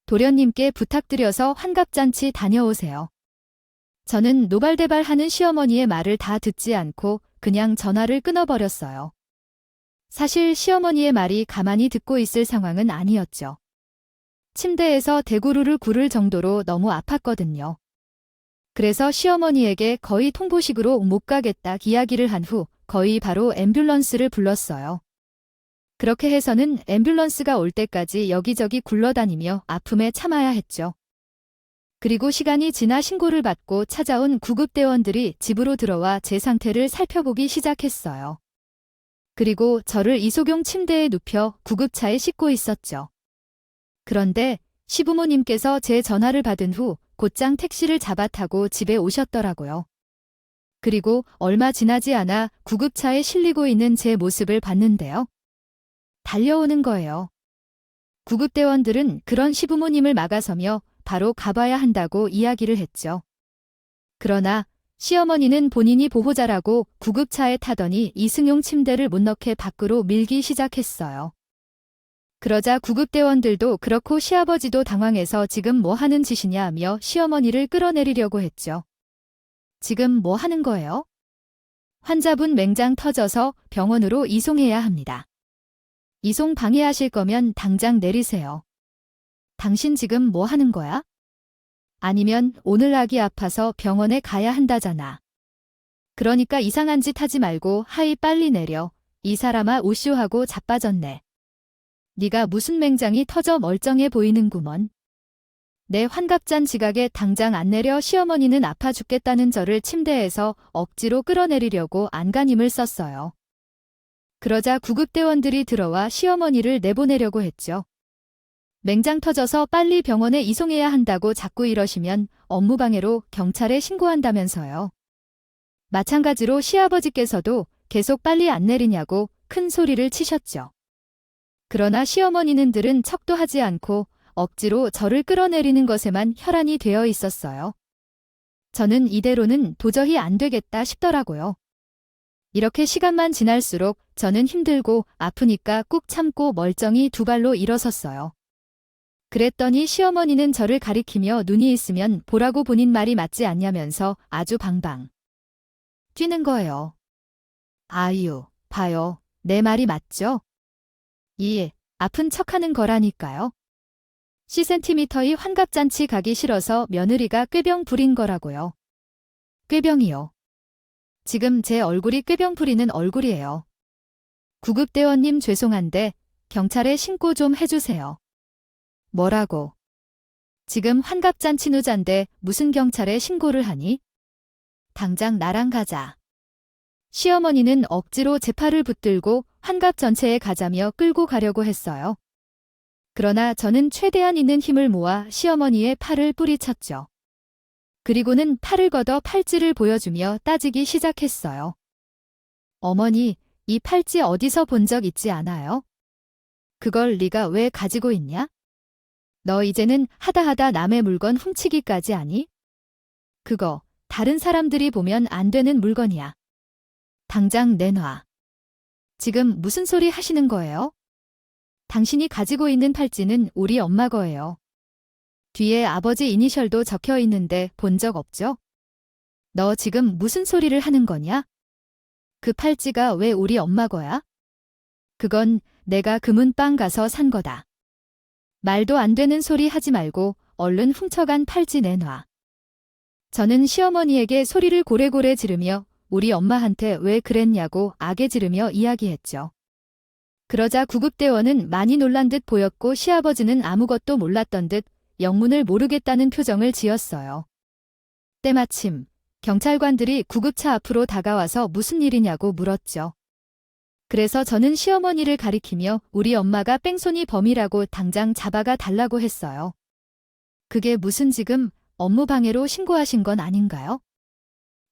도련님께 부탁드려서 환갑잔치 다녀오세요. 저는 노발대발하는 시어머니의 말을 다 듣지 않고 그냥 전화를 끊어버렸어요. 사실 시어머니의 말이 가만히 듣고 있을 상황은 아니었죠. 침대에서 대구르를 구를 정도로 너무 아팠거든요. 그래서 시어머니에게 거의 통보식으로 못 가겠다 이야기를 한 후 거의 바로 앰뷸런스를 불렀어요. 그렇게 해서는 앰뷸런스가 올 때까지 여기저기 굴러다니며 아픔에 참아야 했죠. 그리고 시간이 지나 신고를 받고 찾아온 구급대원들이 집으로 들어와 제 상태를 살펴보기 시작했어요. 그리고 저를 이소경 침대에 눕혀 구급차에 싣고 있었죠. 그런데 시부모님께서 제 전화를 받은 후 곧장 택시를 잡아 타고 집에 오셨더라고요. 그리고 얼마 지나지 않아 구급차에 실리고 있는 제 모습을 봤는데요. 달려오는 거예요. 구급대원들은 그런 시부모님을 막아서며 바로 가봐야 한다고 이야기를 했죠. 그러나 시어머니는 본인이 보호자라고 구급차에 타더니 이승용 침대를 못 넣게 밖으로 밀기 시작했어요. 그러자 구급대원들도 그렇고 시아버지도 당황해서 지금 뭐 하는 짓이냐 하며 시어머니를 끌어내리려고 했죠. 지금 뭐 하는 거예요? 환자분 맹장 터져서 병원으로 이송해야 합니다. 이송 방해하실 거면 당장 내리세요. 당신 지금 뭐 하는 거야? 아니면 오늘 아기 아파서 병원에 가야 한다잖아. 그러니까 이상한 짓 하지 말고 하이 빨리 내려. 이 사람아 우쇼하고 자빠졌네. 네가 무슨 맹장이 터져 멀쩡해 보이는구먼. 내 환갑잔 지각에 당장 안 내려. 시어머니는 아파 죽겠다는 저를 침대에서 억지로 끌어내리려고 안간힘을 썼어요. 그러자 구급대원들이 들어와 시어머니를 내보내려고 했죠. 맹장 터져서 빨리 병원에 이송해야 한다고 자꾸 이러시면 업무방해로 경찰에 신고한다면서요. 마찬가지로 시아버지께서도 계속 빨리 안 내리냐고 큰 소리를 치셨죠. 그러나 시어머니는들은 척도 하지 않고 억지로 저를 끌어내리는 것에만 혈안이 되어 있었어요. 저는 이대로는 도저히 안 되겠다 싶더라고요. 이렇게 시간만 지날수록 저는 힘들고 아프니까 꾹 참고 멀쩡히 두 발로 일어섰어요. 그랬더니 시어머니는 저를 가리키며 눈이 있으면 보라고 본인 말이 맞지 않냐면서 아주 방방 뛰는 거예요. 아유, 봐요. 내 말이 맞죠? 이 아픈 척하는 거라니까요. C센티미터의 환갑잔치 가기 싫어서 며느리가 꾀병 부린 거라고요. 꾀병이요. 지금 제 얼굴이 꾀병 부리는 얼굴이에요. 구급대원님 죄송한데 경찰에 신고 좀 해주세요. 뭐라고? 지금 환갑잔치 누잔데 무슨 경찰에 신고를 하니? 당장 나랑 가자. 시어머니는 억지로 제 팔을 붙들고 환갑 전체에 가자며 끌고 가려고 했어요. 그러나 저는 최대한 있는 힘을 모아 시어머니의 팔을 뿌리쳤죠. 그리고는 팔을 걷어 팔찌를 보여주며 따지기 시작했어요. 어머니, 이 팔찌 어디서 본 적 있지 않아요? 그걸 네가 왜 가지고 있냐? 너 이제는 하다 남의 물건 훔치기까지 하니? 그거 다른 사람들이 보면 안 되는 물건이야. 당장 내놔. 지금 무슨 소리 하시는 거예요? 당신이 가지고 있는 팔찌는 우리 엄마 거예요. 뒤에 아버지 이니셜도 적혀 있는데 본 적 없죠? 너 지금 무슨 소리를 하는 거냐? 그 팔찌가 왜 우리 엄마 거야? 그건 내가 금은방 가서 산 거다. 말도 안 되는 소리 하지 말고 얼른 훔쳐간 팔찌 내놔. 저는 시어머니에게 소리를 고래고래 지르며 우리 엄마한테 왜 그랬냐고 악에 지르며 이야기했죠. 그러자 구급대원은 많이 놀란 듯 보였고 시아버지는 아무것도 몰랐던 듯 영문을 모르겠다는 표정을 지었어요. 때마침 경찰관들이 구급차 앞으로 다가와서 무슨 일이냐고 물었죠. 그래서 저는 시어머니를 가리키며 우리 엄마가 뺑소니 범이라고 당장 잡아가 달라고 했어요. 그게 무슨 지금 업무방해로 신고하신 건 아닌가요?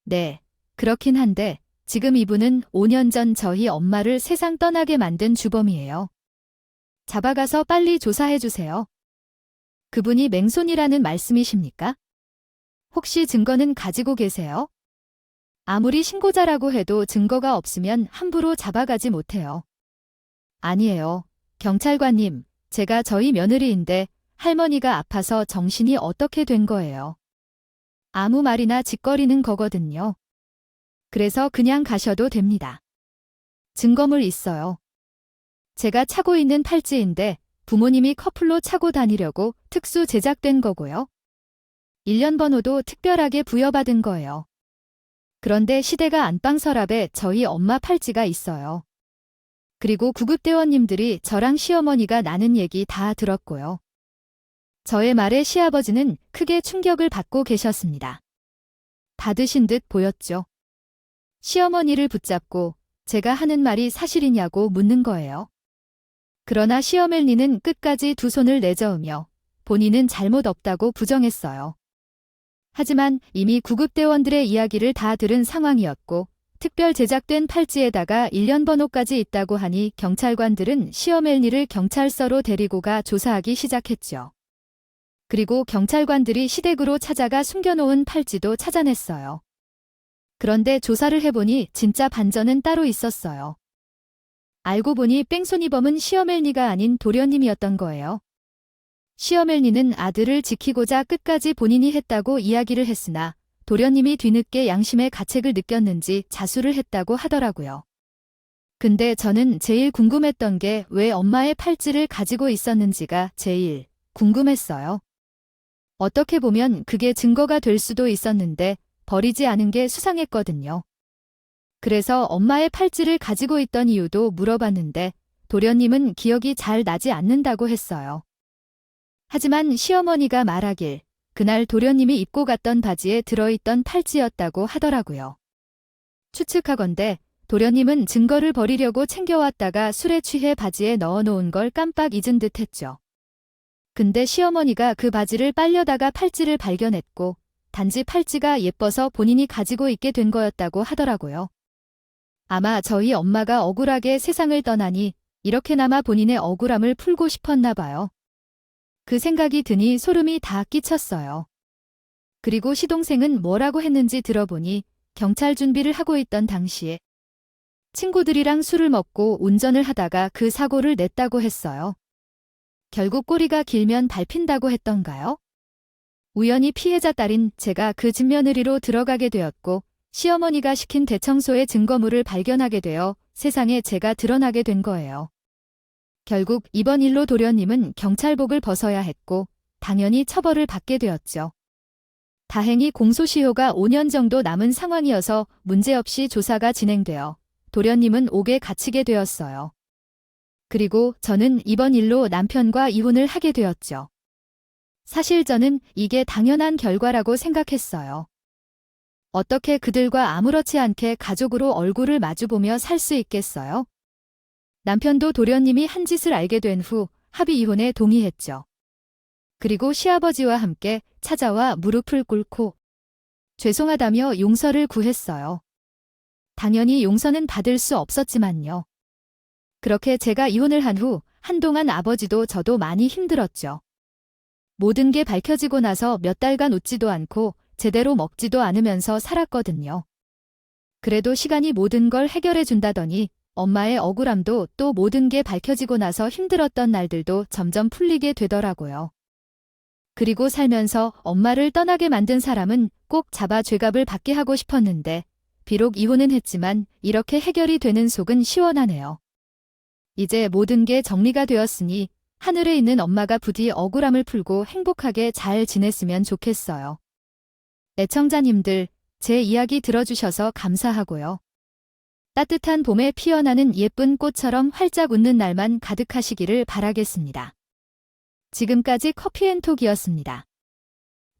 네, 그렇긴 한데 지금 이분은 5년 전 저희 엄마를 세상 떠나게 만든 주범이에요. 잡아가서 빨리 조사해주세요. 그분이 맹손이라는 말씀이십니까? 혹시 증거는 가지고 계세요? 아무리 신고자라고 해도 증거가 없으면 함부로 잡아가지 못해요. 아니에요. 경찰관님, 제가 저희 며느리인데 할머니가 아파서 정신이 어떻게 된 거예요. 아무 말이나 짓거리는 거거든요. 그래서 그냥 가셔도 됩니다. 증거물 있어요. 제가 차고 있는 팔찌인데 부모님이 커플로 차고 다니려고 특수 제작된 거고요. 1년 번호도 특별하게 부여받은 거예요. 그런데 시대가 안방 서랍에 저희 엄마 팔찌가 있어요. 그리고 구급대원님들이 저랑 시어머니가 나눈 얘기 다 들었고요. 저의 말에 시아버지는 크게 충격을 받고 계셨습니다. 받으신 듯 보였죠. 시어머니를 붙잡고 제가 하는 말이 사실이냐고 묻는 거예요. 그러나 시어멜니는 끝까지 두 손을 내저으며 본인은 잘못 없다고 부정했어요. 하지만 이미 구급대원들의 이야기를 다 들은 상황이었고 특별 제작된 팔찌에다가 1년 번호까지 있다고 하니 경찰관들은 시어멜니를 경찰서로 데리고 가 조사하기 시작했죠. 그리고 경찰관들이 시댁으로 찾아가 숨겨놓은 팔찌도 찾아냈어요. 그런데 조사를 해보니 진짜 반전은 따로 있었어요. 알고 보니 뺑소니범은 시어멜니가 아닌 도련님이었던 거예요. 시어멜니는 아들을 지키고자 끝까지 본인이 했다고 이야기를 했으나 도련님이 뒤늦게 양심의 가책을 느꼈는지 자수를 했다고 하더라고요. 근데 저는 제일 궁금했던 게 왜 엄마의 팔찌를 가지고 있었는지가 제일 궁금했어요. 어떻게 보면 그게 증거가 될 수도 있었는데 버리지 않은 게 수상했거든요. 그래서 엄마의 팔찌를 가지고 있던 이유도 물어봤는데 도련님은 기억이 잘 나지 않는다고 했어요. 하지만 시어머니가 말하길 그날 도련님이 입고 갔던 바지에 들어있던 팔찌였다고 하더라고요. 추측하건대 도련님은 증거를 버리려고 챙겨왔다가 술에 취해 바지에 넣어놓은 걸 깜빡 잊은 듯 했죠. 근데 시어머니가 그 바지를 빨려다가 팔찌를 발견했고 단지 팔찌가 예뻐서 본인이 가지고 있게 된 거였다고 하더라고요. 아마 저희 엄마가 억울하게 세상을 떠나니 이렇게나마 본인의 억울함을 풀고 싶었나 봐요. 그 생각이 드니 소름이 다 끼쳤어요. 그리고 시동생은 뭐라고 했는지 들어보니 경찰 준비를 하고 있던 당시에 친구들이랑 술을 먹고 운전을 하다가 그 사고를 냈다고 했어요. 결국 꼬리가 길면 밟힌다고 했던가요? 우연히 피해자 딸인 제가 그 집며느리로 들어가게 되었고 시어머니가 시킨 대청소의 증거물을 발견하게 되어 세상에 제가 드러나게 된 거예요. 결국 이번 일로 도련님은 경찰복을 벗어야 했고 당연히 처벌을 받게 되었죠. 다행히 공소시효가 5년 정도 남은 상황이어서 문제없이 조사가 진행되어 도련님은 옥에 갇히게 되었어요. 그리고 저는 이번 일로 남편과 이혼을 하게 되었죠. 사실 저는 이게 당연한 결과라고 생각했어요. 어떻게 그들과 아무렇지 않게 가족으로 얼굴을 마주보며 살 수 있겠어요? 남편도 도련님이 한 짓을 알게 된 후 합의 이혼에 동의했죠. 그리고 시아버지와 함께 찾아와 무릎을 꿇고 죄송하다며 용서를 구했어요. 당연히 용서는 받을 수 없었지만요. 그렇게 제가 이혼을 한 후 한동안 아버지도 저도 많이 힘들었죠. 모든 게 밝혀지고 나서 몇 달간 웃지도 않고 제대로 먹지도 않으면서 살았거든요. 그래도 시간이 모든 걸 해결해 준다더니 엄마의 억울함도 또 모든 게 밝혀지고 나서 힘들었던 날들도 점점 풀리게 되더라고요. 그리고 살면서 엄마를 떠나게 만든 사람은 꼭 잡아 죄값을 받게 하고 싶었는데 비록 이혼은 했지만 이렇게 해결이 되는 속은 시원하네요. 이제 모든 게 정리가 되었으니 하늘에 있는 엄마가 부디 억울함을 풀고 행복하게 잘 지냈으면 좋겠어요. 애청자님들, 제 이야기 들어주셔서 감사하고요. 따뜻한 봄에 피어나는 예쁜 꽃처럼 활짝 웃는 날만 가득하시기를 바라겠습니다. 지금까지 커피앤톡이었습니다.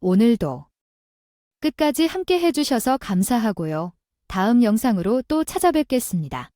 오늘도 끝까지 함께 해주셔서 감사하고요. 다음 영상으로 또 찾아뵙겠습니다.